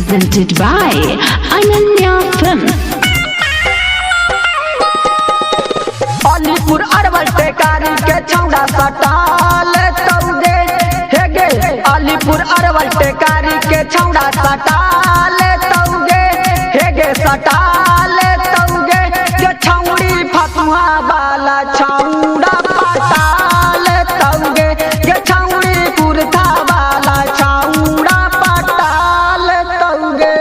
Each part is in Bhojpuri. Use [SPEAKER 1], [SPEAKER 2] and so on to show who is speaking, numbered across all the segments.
[SPEAKER 1] presented by Ananya Films.
[SPEAKER 2] Alipur Arwal Tekari के छौड़ा सटाल तौगे हेगे अलीपुर अरवल टेकारी के छौड़ा सटाल तौगे हेगे सटाल तौगे के छौड़ी फतुहा वाला छौड़ा पटाल तौगे के छौड़ी कुर्ता वाला छौड़ा पटाल तौगे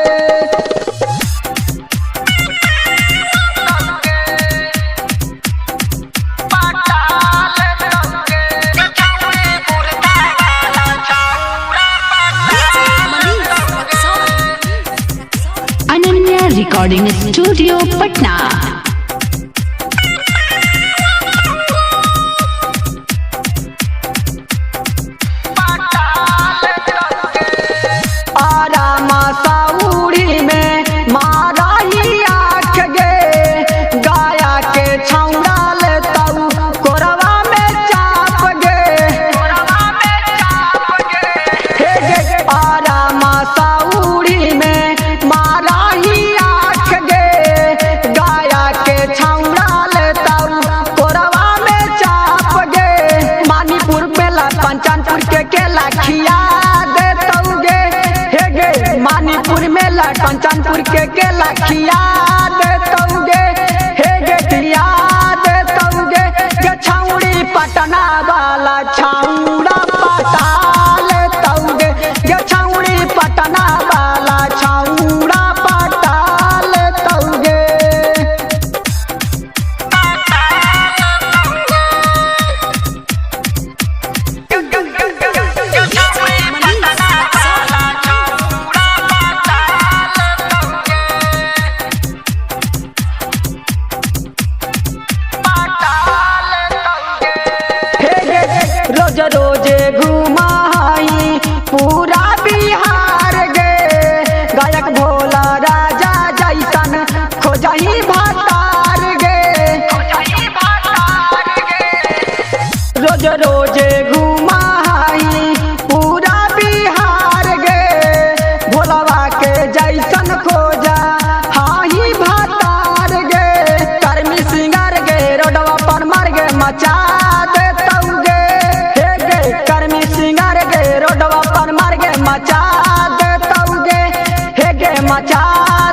[SPEAKER 1] Ananya Recording Studio, Patna.
[SPEAKER 2] आरामा साउड़ी में मारा ही आँख गे गाया के छौड़ा ले तऊ कोरवा में चाप गे हे गे आरामा साउड़ी में मारा ही आँख गे गाया के छौड़ा ले तऊ कोरवा में चाप गे मानीपुर बेला पंचानपुर के केला खिया दे तौगे हे गे मानीपुर मेला कंचनपुर के केला खिया दे तौगे हे गे खिया दे तौगे के छौड़ी पटना वाला छौड़ा पटाल तौगे के छौड़ी पटना वाला छौड़ा पटाल तौगे रोज रोजे घुमाई पूरा बिहार गे गायक भोला राजा जैसन खोजही भातार गे रोज रोजे घुमाई पूरा बिहार गे भोलावा के जैसन खोजा हाही भातार गे कर्मी सिंगर गे रोडवा पर मर गे मचा दे तौगे हे गे कर्मी सिंगर गे रोडवा पर मर गे मचा दे तौगे हे गे मचा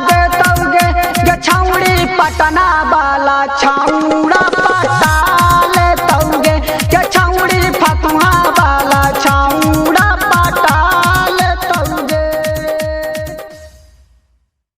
[SPEAKER 2] दे तौगे गे छौड़ी पटना वाला छौड़ा